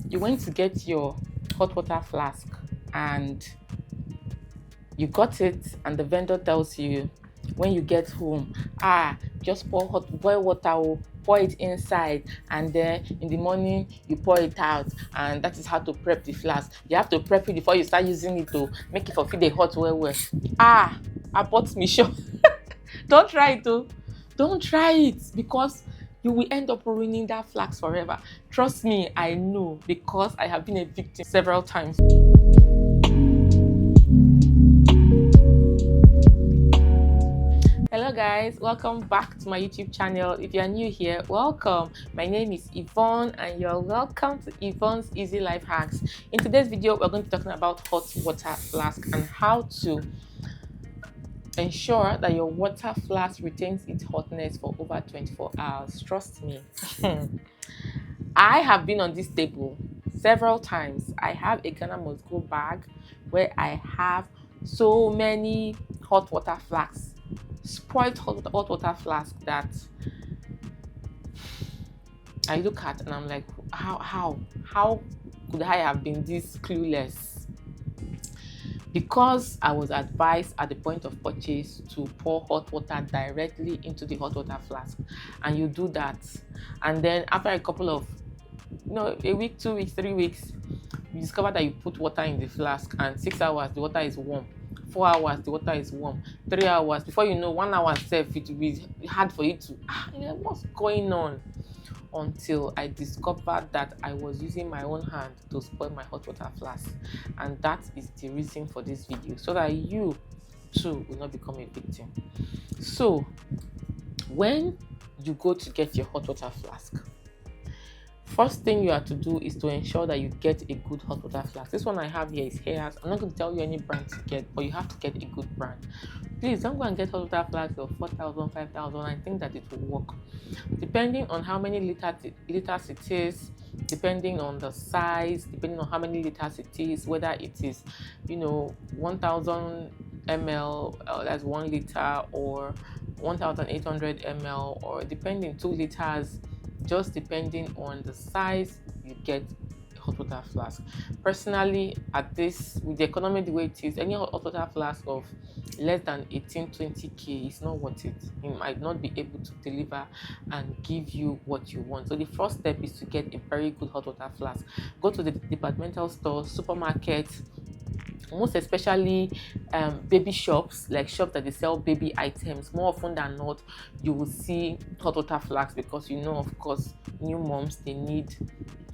you went to get your hot water flask and you got it, and the vendor tells you when you get home, just boil water, pour it inside, and then in the morning you pour it out, and that is how to prep the flask. You have to prep it before you start using it to make it for feed the hot well. Abort mission. Don't try it though. Don't try it, because you will end up ruining that flask forever. Trust me, I know, because I have been a victim several times. Hello guys, welcome back to my YouTube channel. If you are new here, welcome. My name is Yvonne and you're welcome to Yvonne's Easy Life Hacks. In today's video, we're going to be talking about hot water flask and how to ensure that your water flask retains its hotness for over 24 hours. Trust me. I have been on this table several times. I have a Ghana must go bag where I have so many hot water flasks, spoiled hot water flask, that I look at and I'm like, how could I have been this clueless? Because I was advised at the point of purchase to pour hot water directly into the hot water flask, and you do that, and then after a couple of a week, 2 weeks, 3 weeks, you discover that you put water in the flask and 6 hours the water is warm, 4 hours the water is warm, 3 hours, before you know, 1 hour itself, it will be hard for you to what's going on, until I discovered that I was using my own hand to spoil my hot water flask. And that is the reason for this video, so that you too will not become a victim. So when you go to get your hot water flask, first thing you have to do is to ensure that you get a good hot water flask. This one I have here is Hayes. I'm not going to tell you any brand to get, but you have to get a good brand. Please don't go and get hot water flasks of 4,000, 5,000. I think that it will work. Depending on how many liters it is, depending on the size, depending on how many liters it is, whether it is, 1,000 ml, that's 1 liter, or 1,800 ml, or depending 2 liters, just depending on the size, you get a hot water flask. Personally, with the economy the way it is, any hot water flask of less than 18-20k is not worth it. It might not be able to deliver and give you what you want. So the first step is to get a very good hot water flask. Go to the departmental stores, supermarkets, most especially baby shops, like shops that they sell baby items. More often than not, you will see hot water flasks, because of course, new moms, they need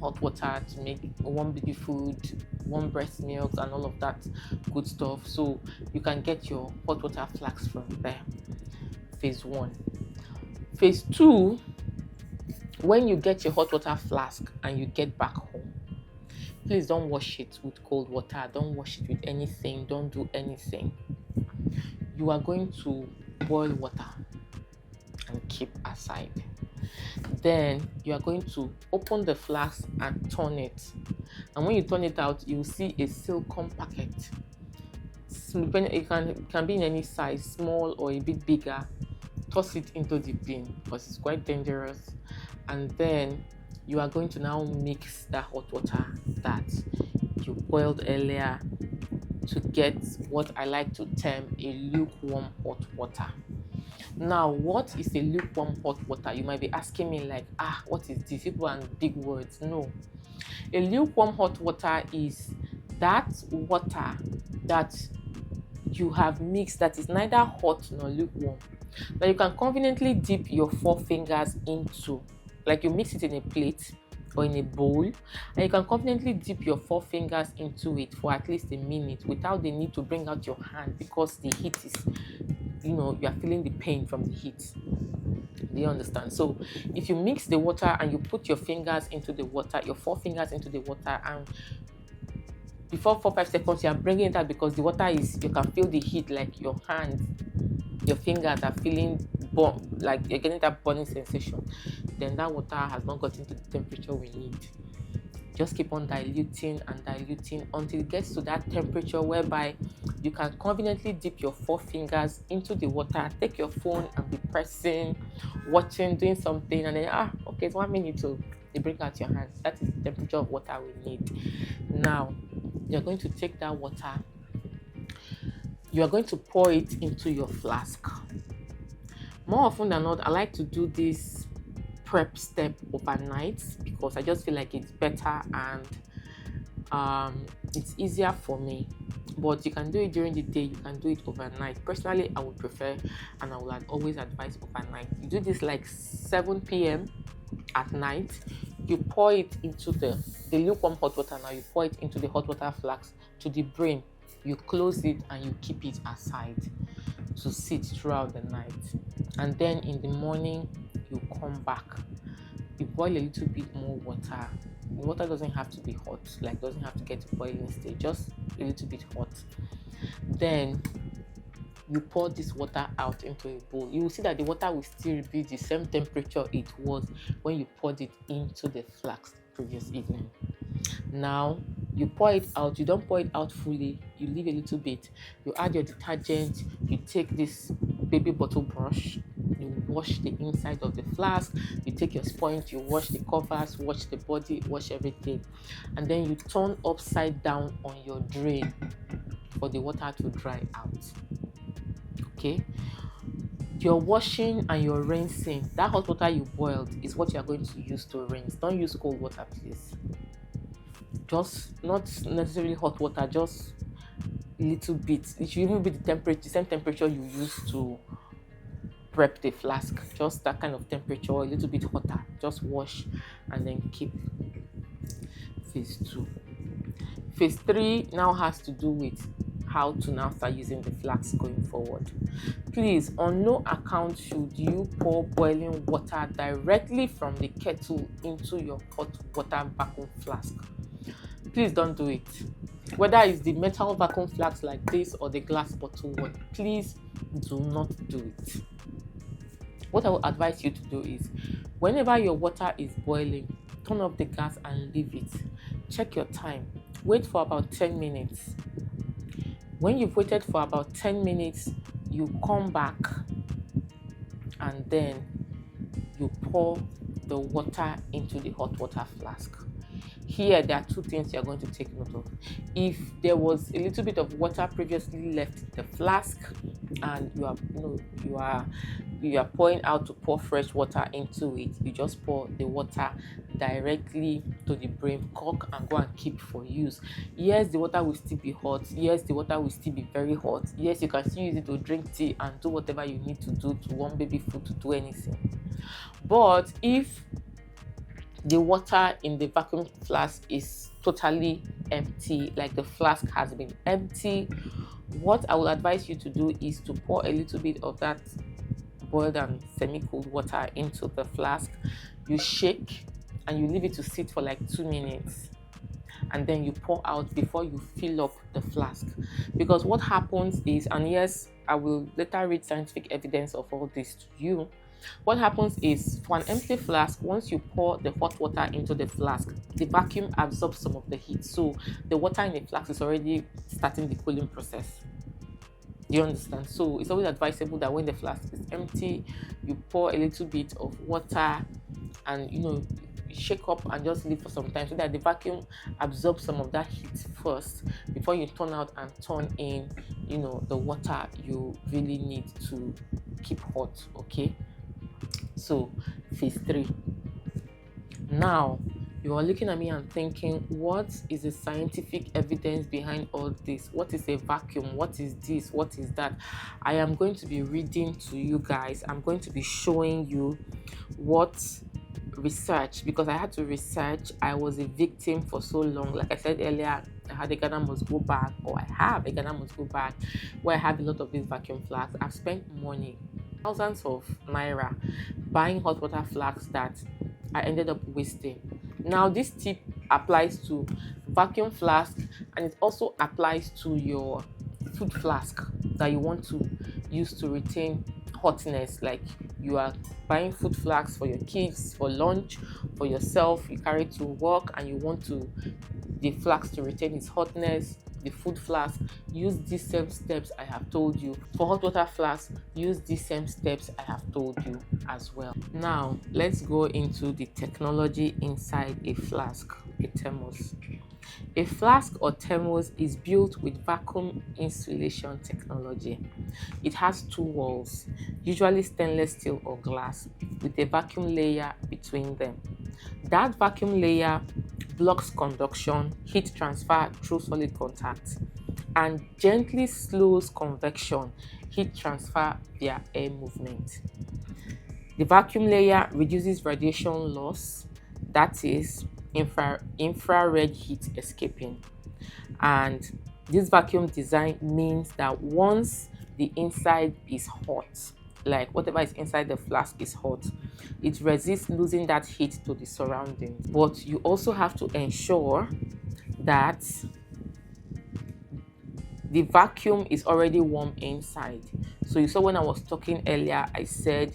hot water to make warm baby food, warm breast milk, and all of that good stuff. So you can get your hot water flasks from there. Phase 1. Phase 2, when you get your hot water flask and you get back home, please don't wash it with cold water. Don't wash it with anything. Don't do anything. You are going to boil water and keep aside. Then you are going to open the flask and turn it. And when you turn it out, you will see a silicone packet. It can be in any size, small or a bit bigger. Toss it into the bin, because it's quite dangerous. And then you are going to now mix that hot water that you boiled earlier to get what I like to term a lukewarm hot water. Now, what is a lukewarm hot water? You might be asking me like, what is this? People and big words. No. A lukewarm hot water is that water that you have mixed that is neither hot nor lukewarm, that you can conveniently dip your 4 fingers into. Like, you mix it in a plate or in a bowl, and you can confidently dip your 4 fingers into it for at least a minute without the need to bring out your hand, because the heat is, you are feeling the pain from the heat. Do you understand? So if you mix the water and you put your fingers into the water, your 4 fingers into the water, and before 4-5 seconds you are bringing it out, because the water you can feel the heat, like your hands, your fingers are feeling like you're getting that burning sensation, then that water has not gotten to the temperature we need. Just keep on diluting and diluting until it gets to that temperature whereby you can conveniently dip your 4 fingers into the water, take your phone and be pressing, watching, doing something, and then okay, it's 1 minute. So they break out your hands. That is the temperature of water we need. Now you're going to take that water, you are going to pour it into your flask. More often than not, I like to do this prep step overnight because I just feel like it's better and it's easier for me. But you can do it during the day, you can do it overnight. Personally, I would prefer, and I would always advise overnight. You do this like 7 p.m. at night. You pour it into the lukewarm hot water. Now you pour it into the hot water flask to the brim. You close it and you keep it aside to sit throughout the night. And then in the morning, you come back. You boil a little bit more water. The water doesn't have to be hot, like doesn't have to get to boiling stage, just a little bit hot. Then you pour this water out into a bowl. You will see that the water will still be the same temperature it was when you poured it into the flask previous evening. Now you pour it out. You don't pour it out fully, you leave a little bit. You add your detergent, you take this baby bottle brush, you wash the inside of the flask, you take your sponge, you wash the covers, wash the body, wash everything, and then you turn upside down on your drain for the water to dry out. Okay, your washing and your rinsing, that hot water you boiled is what you are going to use to rinse. Don't use cold water, please. Just not necessarily hot water, just a little bit. It should even be the same temperature you use to prep the flask, just that kind of temperature, a little bit hotter. Just wash and then keep. Phase 2. Phase 3 now has to do with how to now start using the flask going forward. Please, on no account should you pour boiling water directly from the kettle into your hot water vacuum flask. Please don't do it. Whether it's the metal vacuum flask like this or the glass bottle one, please do not do it. What I would advise you to do is, whenever your water is boiling, turn off the gas and leave it. Check your time. Wait for about 10 minutes. When you've waited for about 10 minutes, you come back and then you pour the water into the hot water flask. Here, there are 2 things you're going to take note of. If there was a little bit of water previously left in the flask and you are pouring out to pour fresh water into it, you just pour the water directly to the brim, cork, and go and keep for use. Yes, the water will still be hot. Yes, the water will still be very hot. Yes, you can still use it to drink tea and do whatever you need to do, to warm baby food, to do anything. But if the water in the vacuum flask is totally empty, like the flask has been empty, what I will advise you to do is to pour a little bit of that boiled and semi-cooled water into the flask. You shake and you leave it to sit for like 2 minutes, and then you pour out before you fill up the flask. Because what happens is, and yes, I will later read scientific evidence of all this to you, what happens is, for an empty flask, once you pour the hot water into the flask, the vacuum absorbs some of the heat, so the water in the flask is already starting the cooling process. Do you understand? So it's always advisable that when the flask is empty, you pour a little bit of water and shake up and just leave for some time so that the vacuum absorbs some of that heat first before you turn out and turn in the water you really need to keep hot. Okay, so phase 3. Now you are looking at me and thinking, what is the scientific evidence behind all this? What is a vacuum? What is this? What is that? I am going to be reading to you guys. I'm going to be showing you what research, because I had to research. I was a victim for so long. Like I said earlier, I had a Ghana must go back, or I have a Ghana must go back, where I have a lot of these vacuum flasks. I've spent money, thousands of naira, buying hot water flasks that I ended up wasting. Now this tip applies to vacuum flask, and it also applies to your food flask that you want to use to retain hotness. Like you are buying food flasks for your kids, for lunch, for yourself, you carry to work and you want to the flask to retain its hotness, the food flask, use these same steps I have told you. For hot water flask, use these same steps I have told you as well. Now let's go into the technology inside a flask, a thermos. A flask or thermos is built with vacuum insulation technology. It has two walls, usually stainless steel or glass, with a vacuum layer between them. That vacuum layer blocks conduction, heat transfer through solid contact, and gently slows convection, heat transfer via air movement. The vacuum layer reduces radiation loss, that is, infrared heat escaping. And this vacuum design means that once the inside is hot, like whatever is inside the flask is hot, it resists losing that heat to the surroundings. But you also have to ensure that the vacuum is already warm inside. So you saw when I was talking earlier, I said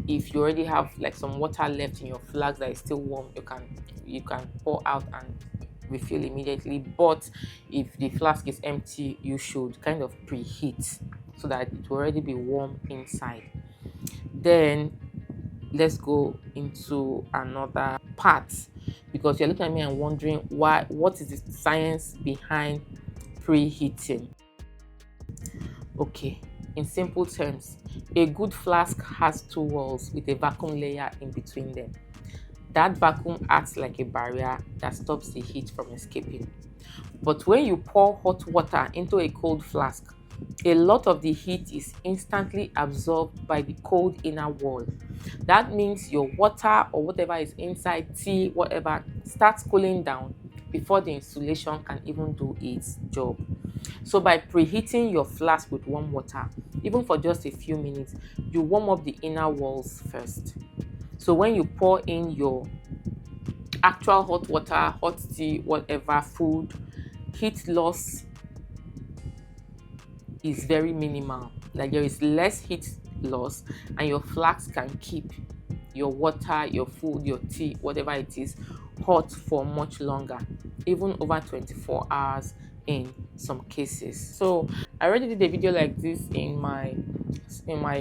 if you already have like some water left in your flask that is still warm, you can pour out and refill immediately. But if the flask is empty, you should kind of preheat so that it will already be warm inside. Then let's go into another part, because you're looking at me and wondering what is the science behind preheating. Okay, in simple terms, a good flask has two walls with a vacuum layer in between them. That vacuum acts like a barrier that stops the heat from escaping. But when you pour hot water into a cold flask, a lot of the heat is instantly absorbed by the cold inner wall. That means your water or whatever is inside, tea, whatever, starts cooling down before the insulation can even do its job. So by preheating your flask with warm water, even for just a few minutes, you warm up the inner walls first. So when you pour in your actual hot water, hot tea, whatever, food, heat loss is very minimal. Like there is less heat loss, and your flask can keep your water, your food, your tea, whatever it is, hot for much longer, even over 24 hours in some cases. So I already did a video like this in my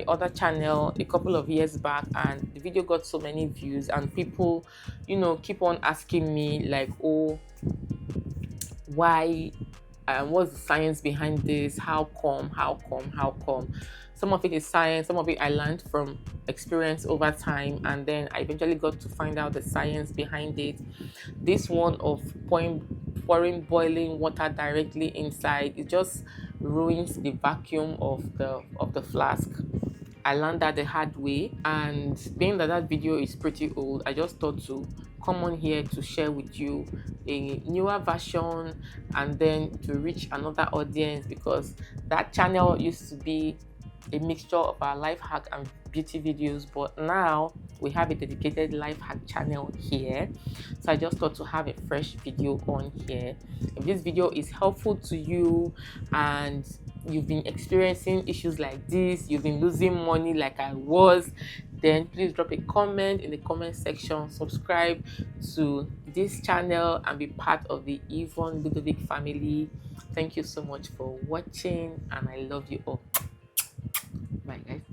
other channel a couple of years back, and the video got so many views, and people, keep on asking me like, oh, why, what's the science behind this, how come. Some of it is science, some of it I learned from experience over time, and then I eventually got to find out the science behind it. This one of pouring boiling water directly inside, it just ruins the vacuum of the flask. I learned that the hard way, and being that video is pretty old, I just thought to come on here to share with you a newer version and then to reach another audience, because that channel used to be a mixture of our life hack and beauty videos, but now we have a dedicated life hack channel here. So I just thought to have a fresh video on here. If this video is helpful to you and you've been experiencing issues like this, you've been losing money like I was, then please drop a comment in the comment section, subscribe to this channel and be part of the Yvonne Ludovic family. Thank you so much for watching, and I love you all. Bye guys.